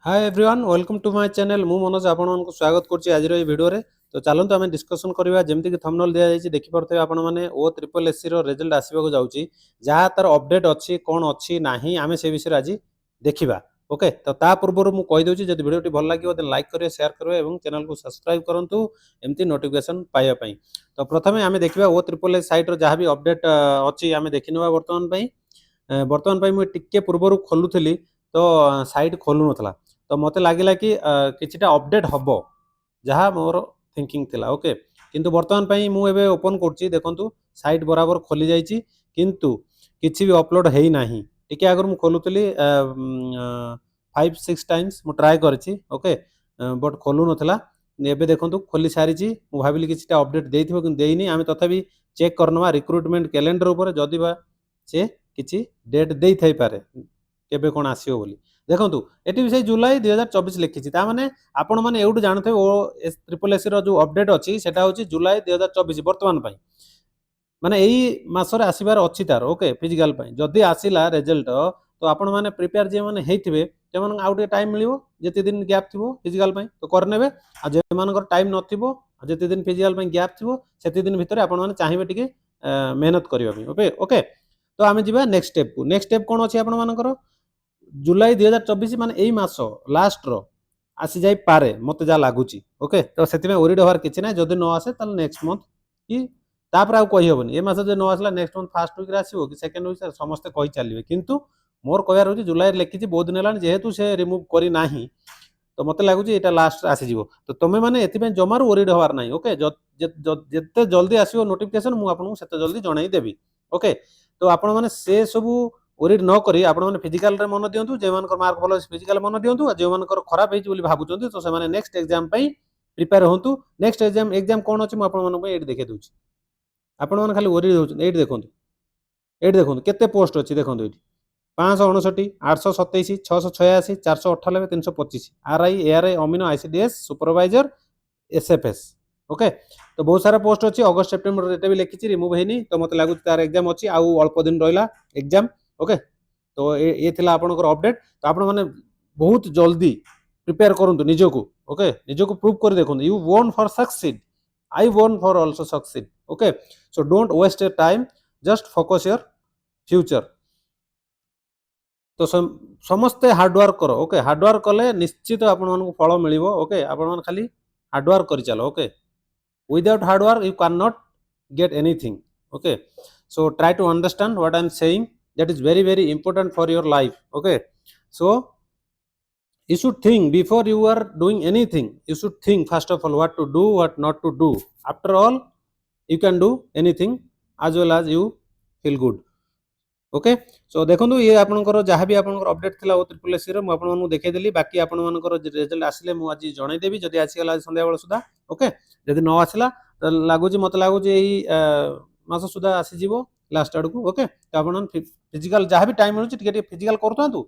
Hi everyone welcome to my channel मु मनोज आपण मानक स्वागत करछि आज रो वीडियो रे। तो चलंतु आमे डिस्कशन करबा जेमति कि थंबनेल दिया जायछि देखि परथे आपण माने ओ ट्रिपल एससी रो रिजल्ट आसीबा को जाउछि जहा तार अपडेट अछि कोन अछि नाही आमे से विषय आज देखिबा। ओके तो ता पूर्व मु कहि दोछि जदि वीडियो टी भल लागियो त लाइक करियो शेयर करियो एवं चैनल को सब्सक्राइब करंतु एमति नोटिफिकेशन पाइबा पई। तो प्रथमे आमे देखिबा ओ ट्रिपल एस साइट रो जहा भी अपडेट अछि आमे देखिनबा वर्तमान पई। वर्तमान पई मु टिके पूर्व खोलुथली तो साइट खोलु नथला तो मते लागिला कि किछिटा अपडेट हबो जहा मोर थिंकिंग थिला। ओके किंतु वर्तमान पई मु एबे ओपन करछि देखंतु साइट बराबर खोली जाइछि किंतु किछि भी अपलोड हेई नाही। टिके अगर मु खोलुतली 5-6 टाइम्स मु ट्राई करछि। ओके बट खोलु नथला एबे देखंतु खोली सारिछि मु भाबिली किछिटा अपडेट देइथिबो किंतु देइनी। आमे तथापि चेक करनवा रिक्रुटमेंट कैलेंडर ऊपर जदि बा से किछि डेट देइ थाइ पारे केबे कोन आसीओ बोली देखंतु एटी भी से जुलाई 2024 लिखिछि ता माने आपण माने एउडू जानथे ओ ट्रिपल एस रो जो अपडेट अछि सेटा होछि जुलाई 2024 वर्तमान पई माने एई मासरे आसीबार अछि तार। ओके फिजिकल पई जदि आसीला रिजल्ट तो आपण माने प्रिपेयर जे माने हेइथिबे ते माने आउटे टाइम मिलिबो जेते दिन गैप थिबो फिजिकल पई तो करनेबे आ जे मानकर टाइम नथिबो जेते दिन फिजिकल पई गैप थिबो सेते दिन भितरे आपण माने चाहिबे टिके मेहनत करिवा पई। ओके ओके तो आमे जिबा नेक्स्ट स्टेप को। नेक्स्ट स्टेप कोन अछि आपण मानकर जुलाई 2024 माने एई मास लास्ट रो आसी जाई पारे मते जा लागुची। ओके तो सेति में ओरिड होवार किछि नै जदि न आसे तल नेक्स्ट मंथ कि तापर आ कहि होबनी ए मास जे न आसला नेक्स्ट मंथ फर्स्ट वीक रे आसीबो कि सेकंड वीक रे समस्त कहि चालिबे किंतु मोर कहयार होची जुलाई रे लेखिची बहुत दिन हेलानी जेहेतु से रिमूव करी नाही तो मते लागुची एटा लास्ट आसी जिवो तो तमे माने एति पे जमार ओरिड होवार नाही। ओके जते जल्दी आसीबो नोटिफिकेशन मु आपन सेते जल्दी जणाई देबी। ओके तो आपण माने से सबु ओरिड न करी आपण माने फिजिकल रे मन दियंतु जे मानकर मार्क भलो फिजिकल मन दियंतु जे मानकर खराब हेची बोली भाबुचंती तो से माने नेक्स्ट एग्जाम पई प्रिपेयर होंतु। नेक्स्ट एग्जाम कोन अछि मु आपण माने पई एठी देखे दोछि आपण माने खाली ओरिड होउछ एठी देखंतु एठी देखंतु केते पोस्ट अछि देखंतु एठी 559 827 686 498 325 RI ARY amino ICDS supervisor SFS. Okay तो बहुत सारा पोस्ट अछि अगस्त सेप्टेम्बर एटा भी लिखिछि रिमूव हेनी तो मते लागु तार एग्जाम अछि आ अल्प दिन रहिला एग्जाम। ओके तो ये थिला आपनकर अपडेट तो आपण माने बहुत जल्दी प्रिपेयर करंतु निजको। ओके निजको प्रूव कर देखंतु you want for succeed I want for also succeed. Okay so don't waste your time just focus your future. तो समस्ते हार्डवर्क करो। ओके हार्डवर्क कले निश्चित आपण मानक फल मिलिबो। ओके आपण मान खाली हार्डवर्क करि चलो। Okay without hard work you cannot get anything। okay so try to understand what I'm saying that is very very important for your life। okay so you should think before you are doing anything you should think first of all what to do what not to do after all you can do anything as well as you feel good। Okay so देखो ये आपनकर जहाँ भी आपनकर update थिला ओ triple SC रो मु आपन मानू देखे देली बाकी आपन मानकर रिजल्ट आसिले मु आज जणाई देबी जदि आसीगला संध्या बेला सुधा। ओके जदि न आसिला त लागुची मते लागुची एई मास सुधा आसी जीवो लास्ट आड़ को। ओके तो आपन फिजिकल जहाँ भी टाइम मिलुची टिके टिके फिजिकल करथांतु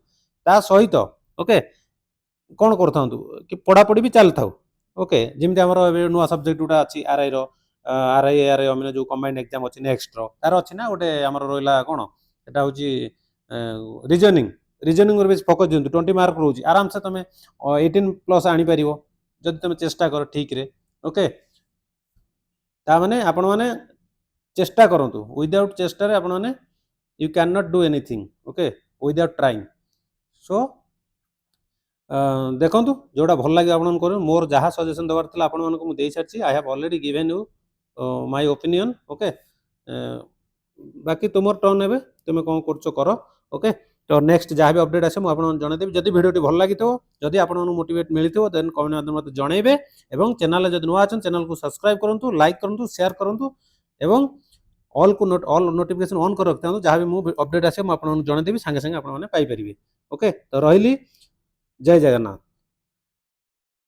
ता सहित ओके कोन करथांतु कि पढ़ा पढ़ी भी चल थाउ। ओके जेमति हमर एबे नुवा सब्जेक्ट उडा अछि आरआई रो आरआई एआरआई अमिनो जो कंबाइंड एग्जाम अछि नेक्स्ट रो तार अछि ना ओटे हमर रोइला कोन एटा होची रीजनिंग रीजनिंग बेस फोकस दियंतु 20 मार्क रहउची आराम से तमे 18 प्लस आनी परिवो जदि तमे चेष्टा करो ठीक रे। ओके ता माने आपण माने चेष्टा करंतु विदाउट चेष्टा रे आपण माने you can not do anything. Okay without trying so देखंतु जोडा भल लागि आपण करू मोर जहा सजेशन दबार थिला आपण मानको मु देई सारछि I have already given you my opinion. Okay बाकी तुमर टर्न हेबे तुमे कोन करछो करो। ओके तो नेक्स्ट जहाँ भी अपडेट आसे मु आपण जणाई देबी जदि वीडियो टी भल लागितो जदि आपण मोटिवेट मिलितो देन कमेंट माध्यम मते जणाइबे एवं चैनल जदि नुवा अछन चैनल को सब्सक्राइब करंतु लाइक करंतु शेयर करंतु एवं ऑल को ऑल नोटिफिकेशन ऑन कर रखतांतु जहाँ भी मु अपडेट आसे मु आपण जणाई देबी संगे संगे आपण माने पाई परिबे। ओके तो रहिली जय जगन्नाथ।